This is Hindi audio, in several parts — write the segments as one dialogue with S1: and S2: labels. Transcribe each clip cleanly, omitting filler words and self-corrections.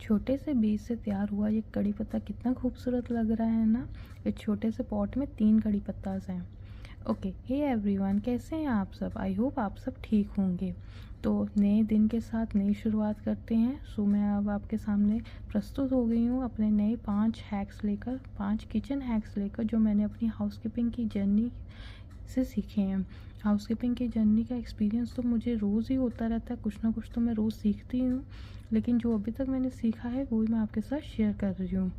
S1: छोटे से बीज से तैयार हुआ ये कड़ी पत्ता कितना खूबसूरत लग रहा है ना। इस छोटे से पॉट में 3 कड़ी पत्ताज हैं। ओके, हे एवरीवन, कैसे हैं आप सब? आई होप आप सब ठीक होंगे। तो नए दिन के साथ नई शुरुआत करते हैं। सो मैं अब आपके सामने प्रस्तुत हो गई हूँ अपने नए 5 हैक्स लेकर, 5 किचन हैक्स लेकर, जो मैंने अपनी हाउसकीपिंग की जर्नी से सीखे हैं। हाउसकीपिंग की जर्नी का एक्सपीरियंस तो मुझे रोज़ ही होता रहता है, कुछ ना कुछ तो मैं रोज़ सीखती हूँ, लेकिन जो अभी तक मैंने सीखा है वही मैं आपके साथ शेयर कर रही हूँ।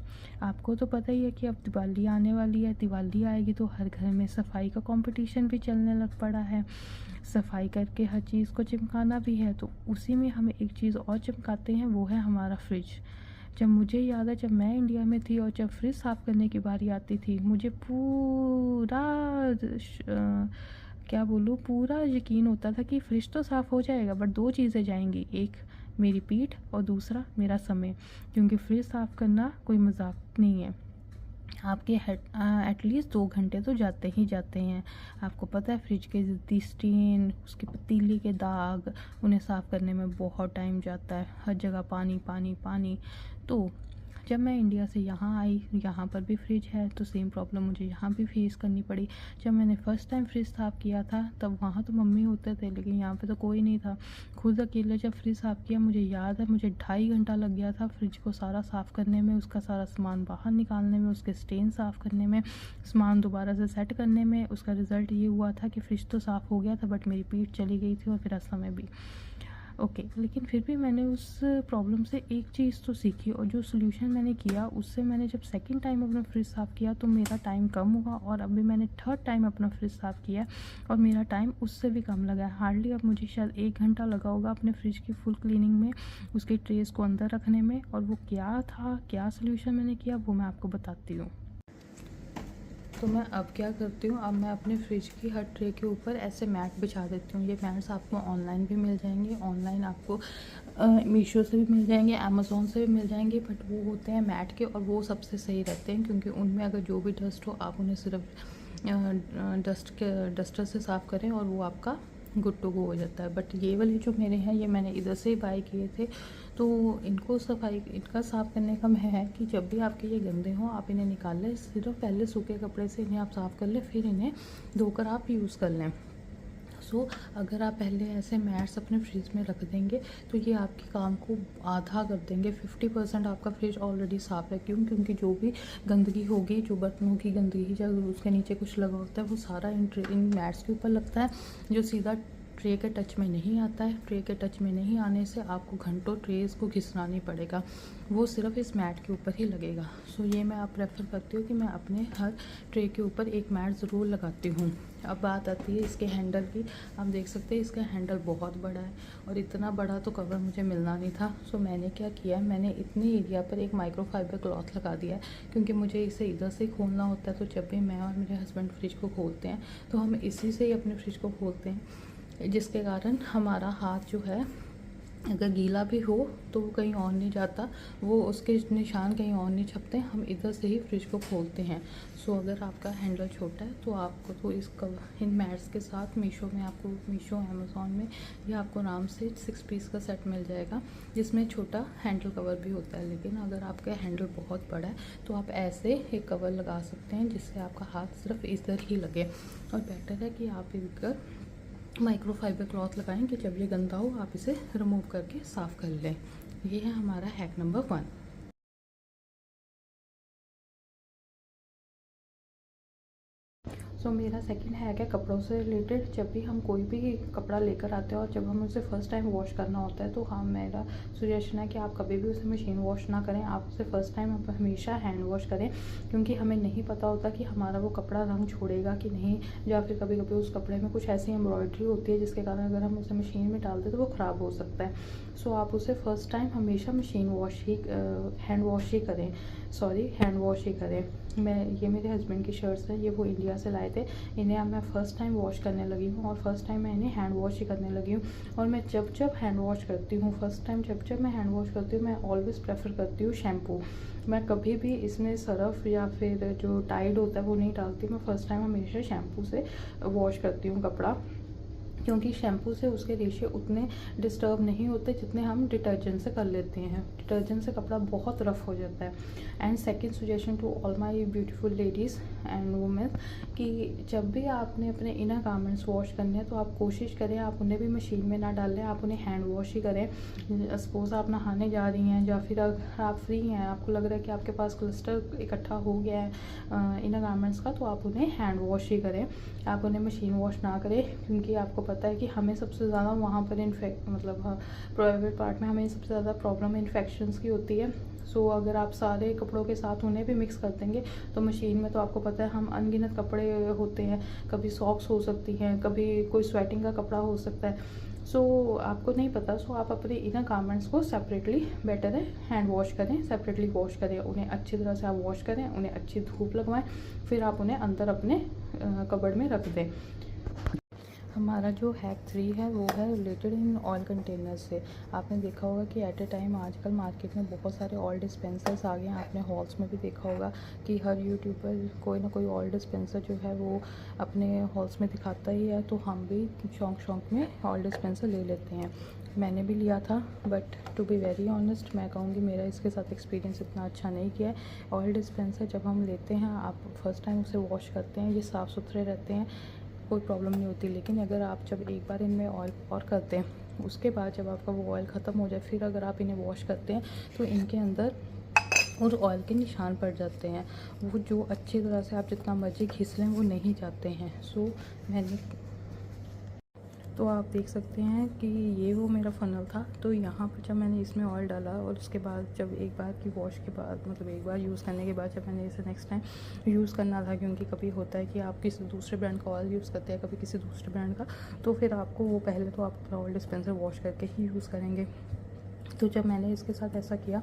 S1: आपको तो पता ही है कि अब दिवाली आने वाली है। दिवाली आएगी तो हर घर में सफाई का कंपटीशन भी चलने लग पड़ा है। सफाई करके हर चीज़ को चिपकाना भी है, तो उसी में हमें एक चीज़ और चिपकाते हैं, वो है हमारा फ्रिज। जब मुझे याद है, जब मैं इंडिया में थी और जब फ्रिज साफ़ करने की बारी आती थी, मुझे पूरा क्या बोलूँ, पूरा यकीन होता था कि फ्रिज तो साफ़ हो जाएगा, बट 2 चीज़ें जाएंगी, एक मेरी पीठ और दूसरा मेरा समय, क्योंकि फ्रिज साफ़ करना कोई मजाक नहीं है। आपके एटलीस्ट 2 घंटे तो जाते ही जाते हैं। आपको पता है, फ्रिज के जितनी स्टेन, उसके पतीली के दाग, उन्हें साफ़ करने में बहुत टाइम जाता है। हर जगह पानी पानी पानी। तो जब मैं इंडिया से यहाँ आई, यहाँ पर भी फ्रिज है, तो सेम प्रॉब्लम मुझे यहाँ भी फेस करनी पड़ी। जब मैंने फ़र्स्ट टाइम फ्रिज साफ़ किया था, तब वहाँ तो मम्मी होते थे, लेकिन यहाँ पे तो कोई नहीं था। खुद अकेले जब फ्रिज साफ़ किया, मुझे याद है मुझे 2.5 घंटा लग गया था फ्रिज को सारा साफ़ करने में, उसका सारा सामान बाहर निकालने में, उसके स्टेन साफ़ करने में, सामान दोबारा से सेट करने में। उसका रिज़ल्ट ये हुआ था कि फ्रिज तो साफ़ हो गया था, बट मेरी पीठ चली गई थी और मेरा समय भी। ओके, लेकिन फिर भी मैंने उस प्रॉब्लम से एक चीज़ तो सीखी, और जो सोल्यूशन मैंने किया उससे, मैंने जब सेकंड टाइम अपना फ्रिज साफ़ किया तो मेरा टाइम कम हुआ, और अभी मैंने थर्ड टाइम अपना फ्रिज साफ़ किया और मेरा टाइम उससे भी कम लगा है। हार्डली अब मुझे शायद 1 घंटा लगा होगा अपने फ्रिज की फुल क्लीनिंग में, उसके ट्रेस को अंदर रखने में। और वो क्या था, क्या सोल्यूशन मैंने किया, वो मैं आपको बताती हूँ। तो मैं अब क्या करती हूँ, अब मैं अपने फ्रिज की हर ट्रे के ऊपर ऐसे मैट बिछा देती हूँ। ये मैट्स आपको ऑनलाइन भी मिल जाएंगे, ऑनलाइन आपको मीशो से भी मिल जाएंगे, अमेज़ोन से भी मिल जाएंगे, बट वो होते हैं मैट के, और वो सबसे सही रहते हैं, क्योंकि उनमें अगर जो भी डस्ट हो, आप उन्हें सिर्फ डस्टर से साफ़ करें और वो आपका गुड टू गो हो जाता है। बट ये वाले जो मेरे हैं, ये मैंने इधर से ही बाय किए थे, तो इनको इनका साफ़ करने का है कि जब भी आपके ये गंदे हों, आप इन्हें निकाल लें, सिर्फ पहले सूखे कपड़े से इन्हें आप साफ़ कर लें, फिर इन्हें धोकर आप यूज़ कर लें। सो अगर आप पहले ऐसे मैट्स अपने फ्रिज में रख देंगे, तो ये आपके काम को आधा कर देंगे। 50% आपका फ्रिज ऑलरेडी साफ़ है। क्योंकि जो भी गंदगी होगी, जो बर्तनों की गंदगी, जब उसके नीचे कुछ लगा होता है, वो सारा इन मैट्स के ऊपर लगता है, जो सीधा ट्रे के टच में नहीं आता है। ट्रे के टच में नहीं आने से आपको घंटों ट्रेस को घिसना नहीं पड़ेगा, वो सिर्फ इस मैट के ऊपर ही लगेगा। सो ये मैं आप प्रेफर करती हूँ कि मैं अपने हर ट्रे के ऊपर एक मैट ज़रूर लगाती हूँ। अब बात आती है इसके हैंडल की। आप देख सकते हैं इसका हैंडल बहुत बड़ा है, और इतना बड़ा तो कवर मुझे मिलना नहीं था। सो मैंने क्या किया, मैंने इतने एरिया पर एक माइक्रोफाइबर क्लॉथ लगा दिया है, क्योंकि मुझे इसे इधर से खोलना होता है। तो जब भी मैं और मेरे हस्बैंड फ्रिज को खोलते हैं, तो हम इसी से ही अपने फ्रिज को खोलते हैं, जिसके कारण हमारा हाथ जो है, अगर गीला भी हो तो वो कहीं और नहीं जाता, वो उसके निशान कहीं और नहीं छपते, हम इधर से ही फ्रिज को खोलते हैं। सो अगर आपका हैंडल छोटा है, तो आपको तो इन मैट्स के साथ मीशो अमेज़ॉन में ये आपको आराम से 6 पीस का सेट मिल जाएगा, जिसमें छोटा हैंडल कवर भी होता है। लेकिन अगर आपका हैंडल बहुत बड़ा है, तो आप ऐसे एक कवर लगा सकते हैं, जिससे आपका हाथ सिर्फ इधर ही लगे। और बेटर है कि आप इधर माइक्रोफाइबर क्लॉथ लगाएं, कि जब ये गंदा हो आप इसे रिमूव करके साफ़ कर लें। ये है हमारा हैक नंबर 1। सो मेरा सेकंड हैक है कपड़ों से रिलेटेड। जब भी हम कोई भी कपड़ा लेकर आते हैं और जब हमें उसे फ़र्स्ट टाइम वॉश करना होता है, तो हाँ, मेरा सजेशन है कि आप कभी भी उसे मशीन वॉश ना करें, आप उसे फ़र्स्ट टाइम आप हमेशा हैंड वॉश करें, क्योंकि हमें नहीं पता होता कि हमारा वो कपड़ा रंग छोड़ेगा कि नहीं, या फिर कभी कभी उस कपड़े में कुछ ऐसी एम्ब्रॉयडरी होती है जिसके कारण अगर हम उसे मशीन में डाल दें तो वो ख़राब हो सकता है। सो आप उसे फ़र्स्ट टाइम हमेशा हैंड वॉश ही करें। ये मेरे हस्बैंड की शर्ट्स हैं, ये वो इंडिया से लाए थे। इन्हें अब मैं फ़र्स्ट टाइम वॉश करने लगी हूँ, और फर्स्ट टाइम मैं इन्हें हैंड वॉश ही करने लगी हूँ। और मैं जब हैंड वॉश करती हूँ, जब मैं हैंड वॉश करती हूँ, मैं ऑलवेज़ प्रेफर करती हूँ शैम्पू। मैं कभी भी इसमें सरफ़ या फिर जो टाइड होता है वो नहीं डालती। मैं फ़र्स्ट टाइम हमेशा शैम्पू से वॉश करती हूँ कपड़ा। क्योंकि शैम्पू से उसके रेशे उतने डिस्टर्ब नहीं होते जितने हम डिटर्जेंट से कर लेते हैं। डिटर्जेंट से कपड़ा बहुत रफ़ हो जाता है। And second suggestion to all my beautiful ladies and women कि जब भी आपने अपने इनर गारमेंट्स वॉश करने हैं तो आप कोशिश करें आप उन्हें भी मशीन में ना डालें, आप उन्हें हैंड वॉश ही करें। सपोज़ आप नहाने जा रही हैं या फिर अगर आप फ्री हैं, आपको लग रहा है कि आपके पास क्लस्टर इकट्ठा हो गया है इनर गारमेंट्स का, तो आप उन्हें हैंड वॉश ही करें, आप उन्हें मशीन वॉश ना करें। क्योंकि आपको पता है कि हमें सबसे ज़्यादा वहाँ पर प्राइवेट पार्ट में हमें सबसे ज़्यादा प्रॉब्लम इन्फेक्शंस की होती है। सो अगर आप सारे कपड़ों के साथ उन्हें भी मिक्स कर देंगे तो मशीन में तो आपको पता है हम अनगिनत कपड़े होते हैं, कभी सॉक्स हो सकती हैं, कभी कोई स्वेटिंग का कपड़ा हो सकता है। सो आपको नहीं पता, सो आप अपने इनर गारमेंट्स को सेपरेटली बेटर है हैंड वॉश करें, सेपरेटली वॉश करें, उन्हें अच्छी तरह से आप वॉश करें, उन्हें अच्छी धूप लगवाएं, फिर आप उन्हें अंदर अपने कबर्ड में रख दें। हमारा जो हैक 3 है वो है रिलेटेड इन ऑयल कंटेनर्स से। आपने देखा होगा कि एट ए टाइम आजकल मार्केट में बहुत सारे ऑयल डिस्पेंसर्स आ गए हैं। आपने हॉल्स में भी देखा होगा कि हर यूट्यूबर कोई ना कोई ऑयल डिस्पेंसर जो है वो अपने हॉल्स में दिखाता ही है, तो हम भी शौक में ऑयल डिस्पेंसर ले लेते हैं। मैंने भी लिया था, but to be very honest मैं कहूँगी मेरा इसके साथ एक्सपीरियंस इतना अच्छा नहीं किया है। ऑयल डिस्पेंसर जब हम लेते हैं, आप फर्स्ट टाइम उसे वॉश करते हैं, ये साफ़ सुथरे रहते हैं, कोई प्रॉब्लम नहीं होती। लेकिन अगर आप जब एक बार इनमें ऑयल और करते हैं, उसके बाद जब आपका वो ऑयल ख़त्म हो जाए, फिर अगर आप इन्हें वॉश करते हैं तो इनके अंदर और ऑयल के निशान पड़ जाते हैं। वो जो अच्छी तरह से आप जितना मर्जी घिस लें वो नहीं जाते हैं। सो मैंने तो आप देख सकते हैं कि ये वो मेरा फ़नल था। तो यहाँ पर जब मैंने इसमें ऑयल डाला और उसके बाद जब एक बार की वॉश के बाद एक बार यूज़ करने के बाद जब मैंने इसे नेक्स्ट टाइम यूज़ करना था, क्योंकि कभी होता है कि आप किसी दूसरे ब्रांड का ऑयल यूज़ करते हैं, कभी किसी दूसरे ब्रांड का, तो फिर आपको वो पहले तो आप अपना ऑयल डिस्पेंसर वॉश करके ही यूज़ करेंगे। तो जब मैंने इसके साथ ऐसा किया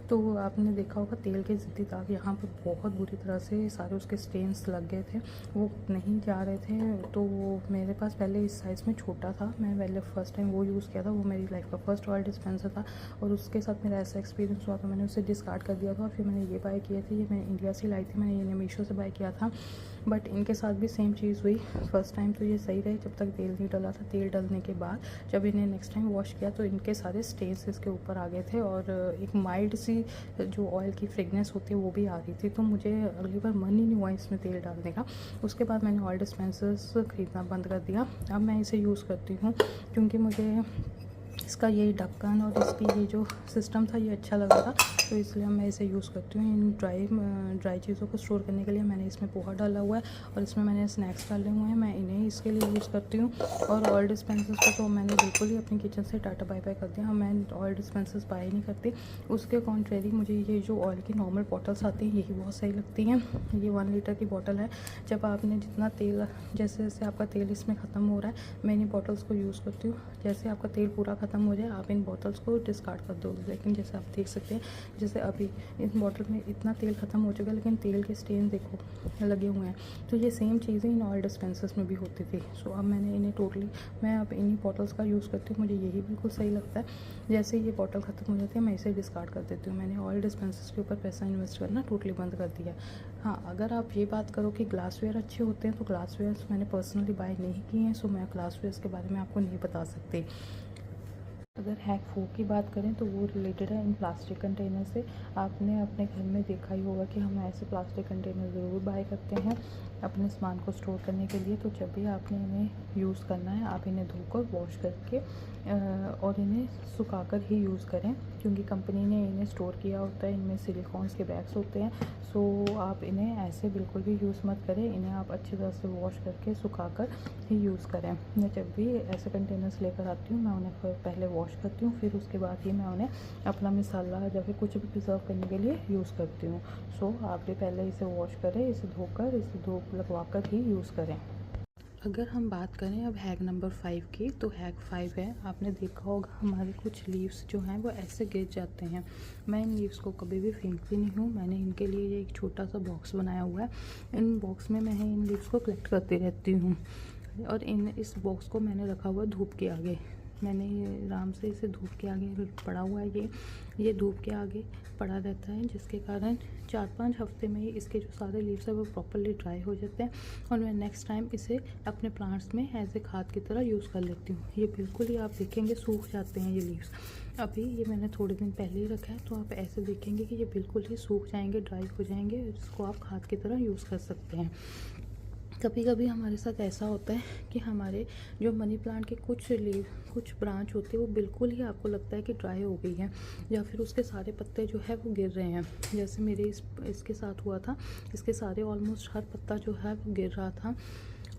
S1: तो आपने देखा होगा तेल के ज़िद्दी दाग यहाँ पर बहुत बुरी तरह से सारे उसके स्टेन्स लग गए थे, वो नहीं जा रहे थे। तो वो मेरे पास पहले इस साइज़ में छोटा था, मैं पहले फ़र्स्ट टाइम वो यूज़ किया था, वो मेरी लाइफ का फर्स्ट ऑयल डिस्पेंसर था और उसके साथ मेरा ऐसा एक्सपीरियंस हुआ तो मैंने उसे डिस्कार्ड कर दिया था। और फिर मैंने ये बाय किए थे, ये मैंने इंडिया से लाई थी, मैंने ये मीशो से बाय किया था। बट इनके साथ भी सेम चीज़ हुई। फ़र्स्ट टाइम तो ये सही रहे जब तक तेल नहीं डला था। तेल डलने के बाद जब इन्हें नेक्स्ट टाइम वॉश किया तो इनके सारे स्टेन्स इसके ऊपर आ गए थे और एक माइल्ड सी जो ऑयल की फ्रेगनेंस होती है वो भी आ रही थी। तो मुझे अगली बार मन ही नहीं हुआ इसमें तेल डालने का। उसके बाद मैंने ऑयल डिस्पेंसर्स ख़रीदना बंद कर दिया। अब मैं इसे यूज़ करती हूँ क्योंकि मुझे इसका ये ढक्कन और इसकी ये जो सिस्टम था ये अच्छा लगा था, तो इसलिए मैं इसे यूज़ करती हूँ। इन ड्राई चीज़ों को स्टोर करने के लिए मैंने इसमें पोहा डाला हुआ है और इसमें मैंने स्नैक्स डाले हुए हैं, मैं इन्हें इसके लिए यूज़ करती हूँ। और ऑयल डिस्पेंसर्स को तो मैंने बिल्कुल ही अपनी किचन से टाटा बाय बाय कर दिया। हाँ, मैं ऑयल डिस्पेंसर्स बाय नहीं करती। उसके कॉन्ट्रेरी मुझे ये जो ऑयल की नॉर्मल बॉटल्स आती हैं यही बहुत सही लगती हैं। ये 1 लीटर की बॉटल है। जब आपने जितना तेल जैसे जैसे आपका तेल इसमें ख़त्म हो रहा है, मैं इन बॉटल्स को यूज़ करती हूँ। जैसे आपका तेल पूरा ख़त्म हो जाए आप इन बॉटल्स को डिस्कार्ड कर दो। लेकिन जैसे आप देख सकते हैं, जैसे अभी इस बॉटल में इतना तेल ख़त्म हो चुका है लेकिन तेल के स्टेन देखो लगे हुए हैं। तो ये सेम चीज़ें इन ऑयल डिस्पेंसर्स में भी होती थी। सो अब मैंने इन्हें मैं अब इन्हीं बॉटल्स का यूज़ करती हूँ। मुझे यही बिल्कुल सही लगता है। जैसे ये बॉटल ख़त्म हो जाती है मैं इसे डिस्कार्ड कर देती हूँ। मैंने ऑयल डिस्पेंसर्स के ऊपर पैसा इन्वेस्ट करना टोटली बंद कर दिया। हाँ, अगर आप ये बात करो कि ग्लासवेयर अच्छे होते हैं तो ग्लासवेयर मैंने पर्सनली बाय नहीं किए हैं, सो मैं ग्लासवेयर के बारे में आपको नहीं बता सकती। अगर हैक 4 की बात करें तो वो रिलेटेड है इन प्लास्टिक कंटेनर से। आपने अपने घर में देखा ही होगा कि हम ऐसे प्लास्टिक कंटेनर ज़रूर बाय करते हैं अपने सामान को स्टोर करने के लिए। तो जब भी आपने इन्हें यूज़ करना है आप इन्हें धोकर वॉश करके और इन्हें सुखाकर ही यूज़ करें, क्योंकि कंपनी ने इन्हें स्टोर किया होता है। इनमें सिलिकॉन्स के बैग्स होते हैं। सो आप इन्हें ऐसे बिल्कुल भी यूज़ मत करें। इन्हें आप अच्छी तरह से वॉश करके सुखाकर ही यूज़ करें। मैं जब भी ऐसे कंटेनर्स लेकर आती हूँ मैं उन्हें पहले वॉश करती हूँ, फिर उसके बाद ही मैं उन्हें अपना मसाला या फिर कुछ भी प्रिजर्व करने के लिए यूज़ करती हूँ। सो आप भी पहले इसे वॉश करें, इसे धोकर इसे धूप लगवा कर ही यूज़ करें। अगर हम बात करें अब हैक नंबर 5 की, तो हैक 5 है, आपने देखा होगा हमारे कुछ लीव्स जो हैं वो ऐसे गिर जाते हैं। मैं इन लीव्स को कभी भी फेंकती नहीं हूँ। मैंने इनके लिए एक छोटा सा बॉक्स बनाया हुआ है। इन बॉक्स में मैं इन लीव्स को कलेक्ट करती रहती हूँ और इस बॉक्स को मैंने रखा हुआ है धूप के आगे। मैंने आराम से इसे धूप के आगे पड़ा हुआ है। ये धूप के आगे पड़ा रहता है, जिसके कारण 4-5 हफ्ते में ही इसके जो सारे लीव्स है वो प्रॉपरली ड्राई हो जाते हैं और मैं नेक्स्ट टाइम इसे अपने प्लांट्स में एज ए खाद की तरह यूज़ कर लेती हूँ। ये बिल्कुल ही आप देखेंगे सूख जाते हैं ये लीव्स। अभी ये मैंने थोड़े दिन पहले ही रखा है, तो आप ऐसे देखेंगे कि ये बिल्कुल ही सूख जाएंगे, ड्राई हो जाएंगे, जिसको आप खाद की तरह यूज़ कर सकते हैं। कभी कभी हमारे साथ ऐसा होता है कि हमारे जो मनी प्लांट के कुछ ब्रांच होते हैं वो बिल्कुल ही आपको लगता है कि ड्राई हो गई है या फिर उसके सारे पत्ते जो है वो गिर रहे हैं। जैसे मेरे इसके साथ हुआ था, इसके सारे ऑलमोस्ट हर पत्ता जो है वो गिर रहा था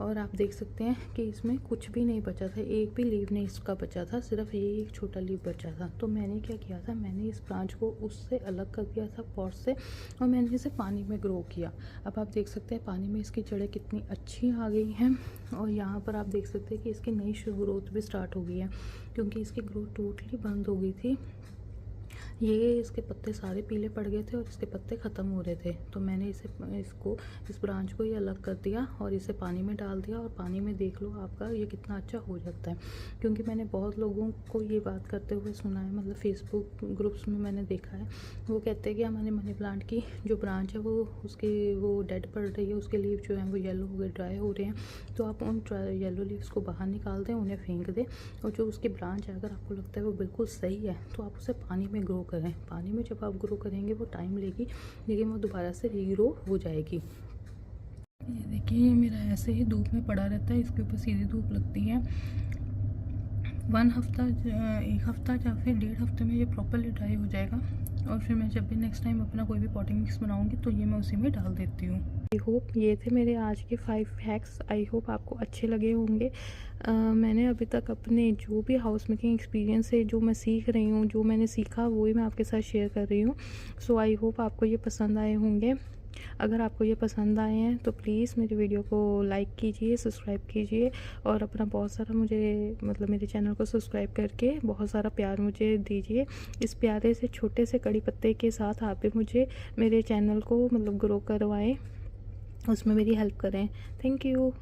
S1: और आप देख सकते हैं कि इसमें कुछ भी नहीं बचा था, एक भी लीव नहीं इसका बचा था, सिर्फ ये एक छोटा लीव बचा था। तो मैंने क्या किया था, मैंने इस ब्रांच को उससे अलग कर दिया था पॉट से और मैंने इसे पानी में ग्रो किया। अब आप देख सकते हैं पानी में इसकी जड़ें कितनी अच्छी आ गई हैं और यहाँ पर आप देख सकते हैं कि इसकी नई ग्रोथ भी स्टार्ट हो गई है, क्योंकि इसकी ग्रोथ टोटली बंद हो गई थी। ये इसके पत्ते सारे पीले पड़ गए थे और इसके पत्ते ख़त्म हो रहे थे। तो मैंने इस ब्रांच को ये अलग कर दिया और इसे पानी में डाल दिया और पानी में देख लो आपका ये कितना अच्छा हो जाता है। क्योंकि मैंने बहुत लोगों को ये बात करते हुए सुना है, मतलब फेसबुक ग्रुप्स में मैंने देखा है, वो कहते हैं कि हमारे मनी प्लांट की जो ब्रांच है वो डेड पड़ रही है, उसके लीव जो हैं वो येलो हो गए, ड्राई हो रहे हैं। तो आप उन येलो लीव्स को बाहर निकाल दें, उन्हें फेंक दें और जो उसकी ब्रांच है अगर आपको लगता है वो बिल्कुल सही है तो आप उसे पानी में ग्रो करें। पानी में जब आप ग्रो करेंगे वो टाइम लेगी, लेकिन वो दोबारा से रीग्रो हो जाएगी। ये देखिए ये मेरा ऐसे ही धूप में पड़ा रहता है, इसके ऊपर सीधी धूप लगती है। 1 हफ्ता 1 हफ्ता या फिर 1.5 हफ्ते में ये प्रॉपरली ड्राई हो जाएगा और फिर मैं जब भी नेक्स्ट टाइम अपना कोई भी पॉटिंग मिक्स बनाऊंगी तो ये मैं उसी में डाल देती हूँ। आई होप ये थे मेरे आज के 5 हैक्स। आई होप आपको अच्छे लगे होंगे। मैंने अभी तक अपने जो भी हाउस मेकिंग एक्सपीरियंस है, जो मैं सीख रही हूँ, जो मैंने सीखा वही मैं आपके साथ शेयर कर रही हूँ। सो आई होप आपको ये पसंद आए होंगे। अगर आपको ये पसंद आए हैं तो प्लीज़ मेरी वीडियो को लाइक कीजिए, सब्सक्राइब कीजिए और अपना बहुत सारा मेरे चैनल को सब्सक्राइब करके बहुत सारा प्यार मुझे दीजिए। इस प्यारे से छोटे से कड़ी पत्ते के साथ आप भी मुझे मेरे चैनल को ग्रो करवाएं, उसमें मेरी हेल्प करें। Thank you.